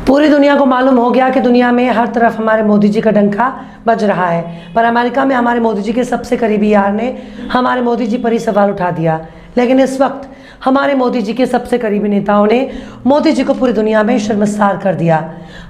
पूरी दुनिया को मालूम हो गया कि दुनिया में हर तरफ हमारे मोदी जी का डंका बज रहा है, पर अमेरिका में हमारे मोदी जी के सबसे करीबी यार ने हमारे मोदी जी पर ही सवाल उठा दिया। लेकिन इस वक्त हमारे मोदी जी के सबसे करीबी नेताओं ने मोदी जी को पूरी दुनिया में शर्मसार कर दिया।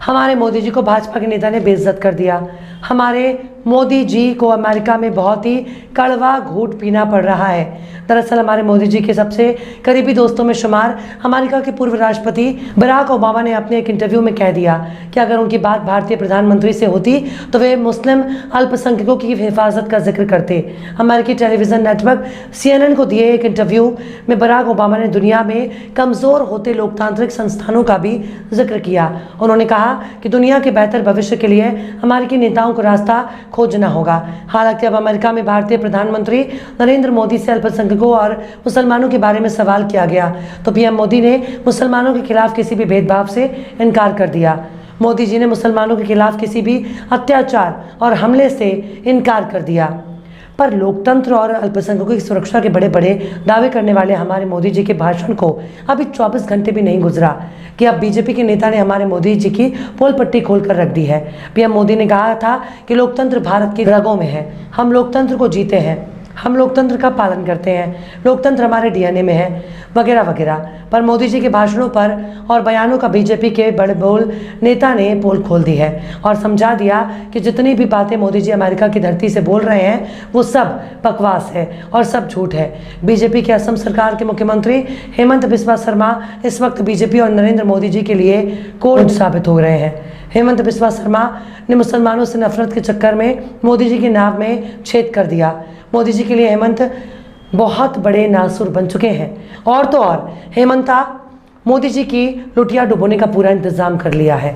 हमारे मोदी जी को भाजपा के नेता ने बेइज्जत कर दिया। हमारे मोदी जी को अमेरिका में बहुत ही कड़वा घूंट पीना पड़ रहा है। दरअसल हमारे मोदी जी के सबसे करीबी दोस्तों में शुमार अमेरिका के पूर्व राष्ट्रपति बराक ओबामा ने अपने एक इंटरव्यू में कह दिया कि अगर उनकी बात भारतीय प्रधानमंत्री से होती तो वे मुस्लिम अल्पसंख्यकों की हिफाजत का जिक्र करते। अमेरिकी टेलीविजन नेटवर्क CNN को दिए एक इंटरव्यू में बराक ओबामा ने दुनिया में कमज़ोर होते लोकतांत्रिक संस्थानों का भी जिक्र किया। उन्होंने कहा कि दुनिया के बेहतर भविष्य के लिए अमेरिकी नेताओं को रास्ता खोजना होगा। हालांकि अब अमेरिका में भारतीय प्रधानमंत्री नरेंद्र मोदी से अल्पसंख्यकों और मुसलमानों के बारे में सवाल किया गया तो पीएम मोदी ने मुसलमानों के खिलाफ किसी भी भेदभाव से इनकार कर दिया। मोदी जी ने मुसलमानों के खिलाफ किसी भी अत्याचार और हमले से इनकार कर दिया। पर लोकतंत्र और अल्पसंख्यकों की सुरक्षा के बड़े बड़े दावे करने वाले हमारे मोदी जी के भाषण को अभी 24 घंटे भी नहीं गुजरा कि अब बीजेपी के नेता ने हमारे मोदी जी की पोल पट्टी खोलकर रख दी है। पीएम मोदी ने कहा था कि लोकतंत्र भारत की रगों में है, हम लोकतंत्र को जीते हैं, हम लोकतंत्र का पालन करते हैं, लोकतंत्र हमारे DNA में है, वगैरह वगैरह। पर मोदी जी के भाषणों पर और बयानों का बीजेपी के बड़े बोल नेता ने पोल खोल दी है और समझा दिया कि जितनी भी बातें मोदी जी अमेरिका की धरती से बोल रहे हैं वो सब बकवास है और सब झूठ है। बीजेपी के असम सरकार के मुख्यमंत्री हेमंत बिस्वा शर्मा इस वक्त बीजेपी और नरेंद्र मोदी जी के लिए कोड साबित हो रहे हैं। हेमंत बिस्वा शर्मा ने मुसलमानों से नफरत के चक्कर में मोदी जी की नाव में छेद कर दिया। मोदी जी के लिए हेमंत बहुत बड़े नासुर बन चुके हैं और तो और हेमंता मोदी जी की लुटिया डुबोने का पूरा इंतजाम कर लिया है।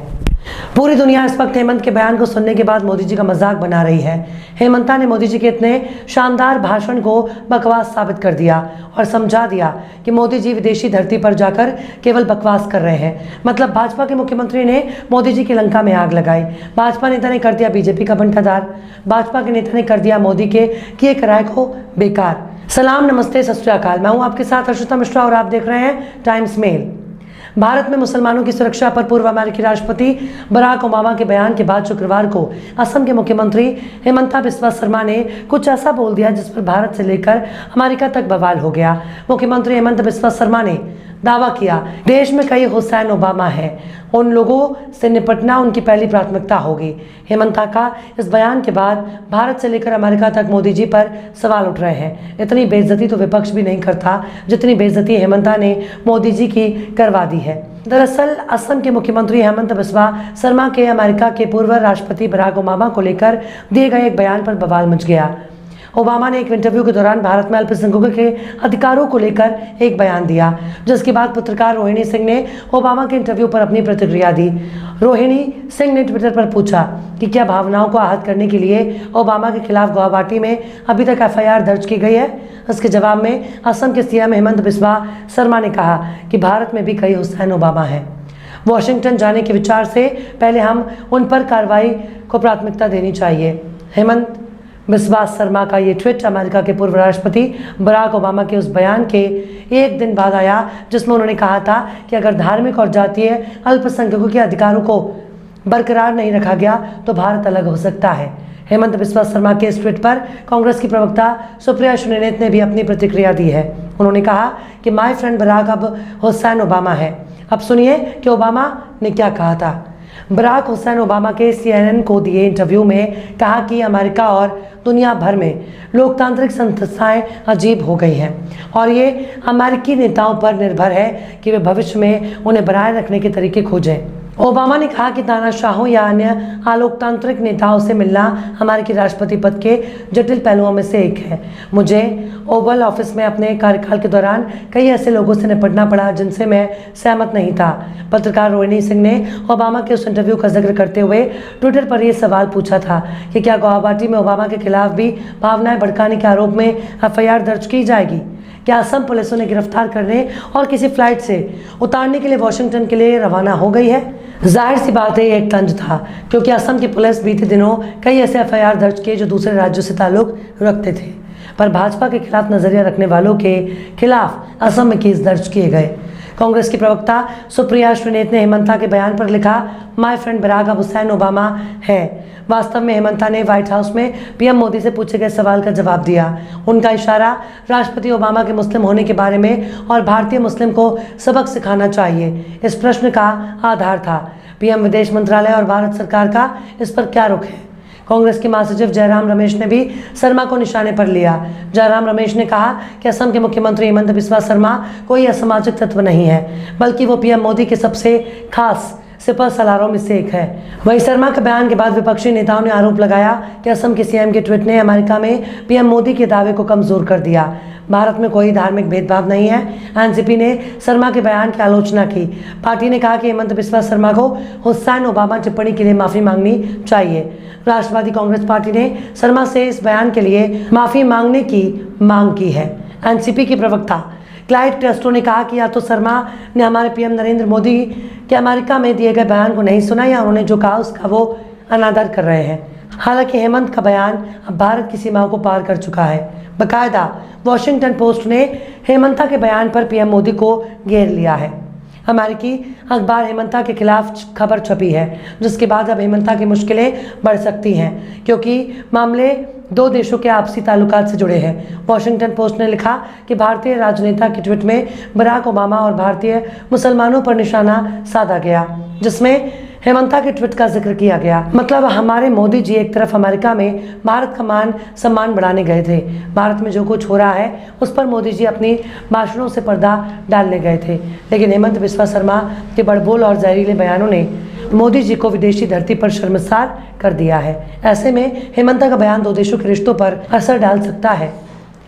पूरी दुनिया इस वक्त हेमंत के बयान को सुनने के बाद मोदी जी का मजाक बना रही है। हेमंता ने मोदी जी के इतने शानदार भाषण को बकवास साबित कर दिया और समझा दिया कि मोदी जी विदेशी धरती पर जाकर केवल बकवास कर रहे हैं। मतलब भाजपा के मुख्यमंत्री ने मोदी जी की लंका में आग लगाई, भाजपा नेता ने कर दिया बीजेपी का बंटाधार, भाजपा के नेता ने कर दिया मोदी के किए कराए को बेकार। सलाम, नमस्ते, सत श्री अकाल। मैं हूं आपके साथ हर्षिता मिश्रा और आप देख रहे हैं टाइम्स मेल। भारत में मुसलमानों की सुरक्षा पर पूर्व अमेरिकी राष्ट्रपति बराक ओबामा के बयान के बाद शुक्रवार को असम के मुख्यमंत्री हेमंता बिस्वा शर्मा ने कुछ ऐसा बोल दिया जिस पर भारत से लेकर अमेरिका तक बवाल हो गया। मुख्यमंत्री हेमंत बिस्वा शर्मा ने दावा किया देश में कई हुसैन ओबामा हैं, उन लोगों से निपटना उनकी पहली प्राथमिकता होगी। हेमंता का इस बयान के बाद भारत से लेकर अमेरिका तक मोदी जी पर सवाल उठ रहे हैं। इतनी बेइज्जती तो विपक्ष भी नहीं करता जितनी बेइज्जती हेमंता ने मोदी जी की करवा दी है। दरअसल असम के मुख्यमंत्री हेमंत बिस्वा शर्मा के अमेरिका के पूर्व राष्ट्रपति बराक ओबामा को लेकर दिए गए एक बयान पर बवाल मच गया। ओबामा ने एक इंटरव्यू के दौरान भारत में अल्पसंख्यकों के अधिकारों को लेकर एक बयान दिया, जिसके बाद पत्रकार रोहिणी सिंह ने ओबामा के इंटरव्यू पर अपनी प्रतिक्रिया दी। रोहिणी सिंह ने ट्विटर पर पूछा कि क्या भावनाओं को आहत करने के लिए ओबामा के खिलाफ गुवाहाटी में अभी तक FIR दर्ज की गई है। इसके जवाब में असम के CM हेमंत बिस्वा शर्मा ने कहा कि भारत में भी कई हुसैन ओबामा हैं। वॉशिंगटन जाने के विचार से पहले हम उन पर कार्रवाई को प्राथमिकता देनी चाहिए। हेमंत बिस्वा शर्मा का ये ट्वीट अमेरिका के पूर्व राष्ट्रपति बराक ओबामा के उस बयान के एक दिन बाद आया जिसमें उन्होंने कहा था कि अगर धार्मिक और जातीय अल्पसंख्यकों के अधिकारों को बरकरार नहीं रखा गया तो भारत अलग हो सकता है। हेमंत बिस्वा शर्मा के इस ट्वीट पर कांग्रेस की प्रवक्ता सुप्रिया सुले ने भी अपनी प्रतिक्रिया दी है। उन्होंने कहा कि माय फ्रेंड बराक अब हुसैन ओबामा है। अब सुनिए कि ओबामा ने क्या कहा था। बराक हुसैन ओबामा के CNN को दिए इंटरव्यू में कहा कि अमेरिका और दुनिया भर में लोकतांत्रिक संस्थाएं अजीब हो गई हैं और ये अमेरिकी नेताओं पर निर्भर है कि वे भविष्य में उन्हें बनाए रखने के तरीके खोजें। ओबामा ने कहा कि तानाशाहों या अन्य अलोकतांत्रिक नेताओं से मिलना अमेरिकी राष्ट्रपति पद के जटिल पहलुओं में से एक है। मुझे ओवल ऑफिस में अपने कार्यकाल के दौरान कई ऐसे लोगों से निपटना पड़ा जिनसे मैं सहमत नहीं था। पत्रकार रोहिणी सिंह ने ओबामा के उस इंटरव्यू का जिक्र करते हुए ट्विटर पर यह सवाल पूछा था कि क्या गुवाहाटी में ओबामा के खिलाफ भी भावनाएं भड़काने के आरोप में FIR दर्ज की जाएगी। क्या असम पुलिस उन्हें गिरफ्तार करने और किसी फ्लाइट से उतारने के लिए वॉशिंगटन के लिए रवाना हो गई है। जाहिर सी बात है ये एक तंज था क्योंकि असम की पुलिस बीते दिनों कई ऐसे FIR दर्ज किए जो दूसरे राज्यों से ताल्लुक रखते थे, पर भाजपा के खिलाफ नजरिया रखने वालों के खिलाफ असम में केस दर्ज किए गए। कांग्रेस की प्रवक्ता सुप्रिया श्रीनेत ने हेमंता के बयान पर लिखा, my friend Barack Hussein Obama है। वास्तव में हेमंता ने व्हाइट हाउस में पीएम मोदी से पूछे गए सवाल का जवाब दिया। उनका इशारा राष्ट्रपति ओबामा के मुस्लिम होने के बारे में और भारतीय मुस्लिम को सबक सिखाना चाहिए, इस प्रश्न का आधार था। पीएम विदेश मंत्रालय और भारत सरकार का इस पर क्या रुख है? कांग्रेस के महासचिव जयराम रमेश ने भी शर्मा को निशाने पर लिया। जयराम रमेश ने कहा कि असम के मुख्यमंत्री हेमंत बिस्वा शर्मा कोई असामाजिक तत्व नहीं है, बल्कि वो पीएम मोदी के सबसे खास सिपह सलारों में से एक है। वहीं शर्मा के बयान के बाद विपक्षी नेताओं ने आरोप लगाया कि असम के सीएम के ट्वीट ने अमेरिका में पीएम मोदी के दावे को कमजोर कर दिया। भारत में कोई धार्मिक भेदभाव नहीं है। एनसीपी ने शर्मा के बयान की आलोचना की। पार्टी ने कहा कि हेमंत बिस्वा शर्मा को हुसैन ओबामा टिप्पणी के लिए माफी मांगनी चाहिए। राष्ट्रवादी कांग्रेस पार्टी ने शर्मा से इस बयान के लिए माफी मांगने की मांग की है। एनसीपी के प्रवक्ता क्लाइड टेस्टो ने कहा कि या तो शर्मा ने हमारे पीएम नरेंद्र मोदी के अमेरिका में दिए गए बयान को नहीं सुना या उन्होंने जो कहा उसका वो अनादर कर रहे हैं। हालांकि हेमंत का बयान अब भारत की सीमाओं को पार कर चुका है। बाकायदा वॉशिंगटन पोस्ट ने हेमंता के बयान पर पीएम मोदी को घेर लिया है। अमेरिकी अखबार हेमंता के खिलाफ खबर छपी है, जिसके बाद अब हेमंता की मुश्किलें बढ़ सकती हैं, क्योंकि मामले दो देशों के आपसी ताल्लुकात से जुड़े हैं। वॉशिंगटन पोस्ट ने लिखा कि भारतीय राजनेता के ट्वीट में बराक ओबामा और भारतीय मुसलमानों पर निशाना साधा गया, जिसमें हेमंता के ट्वीट का जिक्र किया गया। मतलब हमारे मोदी जी एक तरफ अमेरिका में भारत का मान सम्मान बढ़ाने गए थे, भारत में जो कुछ हो रहा है उस पर मोदी जी अपनी भाषणों से पर्दा डालने गए थे, लेकिन हेमंत बिस्वा शर्मा के बड़बोल और जहरीले बयानों ने मोदी जी को विदेशी धरती पर शर्मसार कर दिया है। ऐसे में हेमंता का बयान दो देशों के रिश्तों पर असर डाल सकता है,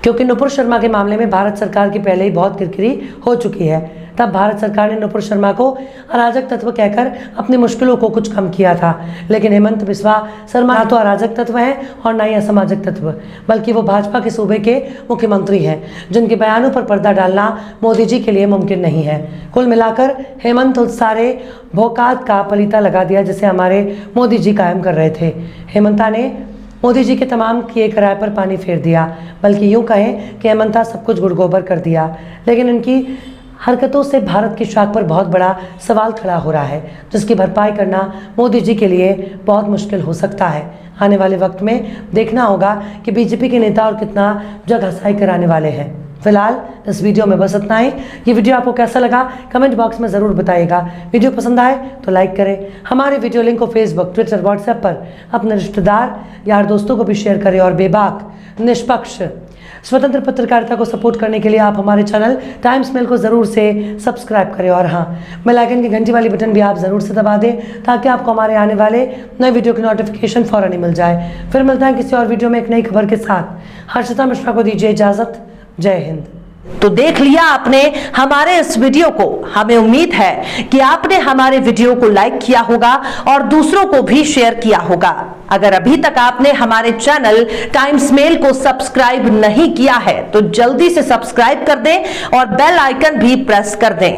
क्योंकि नुपुर शर्मा के मामले में भारत सरकार की पहले ही बहुत किरकिरी हो चुकी है। तब भारत सरकार ने नुपुर शर्मा को अराजक तत्व कहकर अपनी मुश्किलों को कुछ कम किया था, लेकिन हेमंत बिस्वा शर्मा ना तो अराजक तत्व हैं और ना ही असामाजिक तत्व, बल्कि वो भाजपा के सूबे के मुख्यमंत्री हैं, जिनके बयानों पर पर्दा डालना मोदी जी के लिए मुमकिन नहीं है। कुल मिलाकर हेमंत उस सारे भौकात का पलीता लगा दिया जिसे हमारे मोदी जी कायम कर रहे थे। हेमंता ने मोदी जी के तमाम किए कराए पर पानी फेर दिया, बल्कि यूँ कहें कि हेमंता सब कुछ गुड़गोबर कर दिया। लेकिन इनकी हरकतों से भारत की शाख पर बहुत बड़ा सवाल खड़ा हो रहा है, जिसकी भरपाई करना मोदी जी के लिए बहुत मुश्किल हो सकता है। आने वाले वक्त में देखना होगा कि बीजेपी के नेता और कितना जग हंसाई कराने वाले हैं। फिलहाल इस वीडियो में बस इतना ही। ये वीडियो आपको कैसा लगा कमेंट बॉक्स में ज़रूर बताइएगा। वीडियो पसंद आए तो लाइक करें। हमारे वीडियो लिंक को फेसबुक, ट्विटर, व्हाट्सएप पर अपने रिश्तेदार यार दोस्तों को भी शेयर करें और बेबाक, निष्पक्ष, स्वतंत्र पत्रकारिता को सपोर्ट करने के लिए आप हमारे चैनल टाइम्स मेल को ज़रूर से सब्सक्राइब करें और हाँ, बेल आइकन की घंटी वाली बटन भी आप ज़रूर से दबा दें, ताकि आपको हमारे आने वाले नए वीडियो की नोटिफिकेशन फ़ौरन ही मिल जाए। फिर मिलता है किसी और वीडियो में एक नई खबर के साथ। हर्षिता मिश्रा को दीजिए इजाज़त। जय हिंद। तो देख लिया आपने हमारे इस वीडियो को। हमें उम्मीद है कि आपने हमारे वीडियो को लाइक किया होगा और दूसरों को भी शेयर किया होगा। अगर अभी तक आपने हमारे चैनल टाइम्स मेल को सब्सक्राइब नहीं किया है तो जल्दी से सब्सक्राइब कर दें और बेल आइकन भी प्रेस कर दें।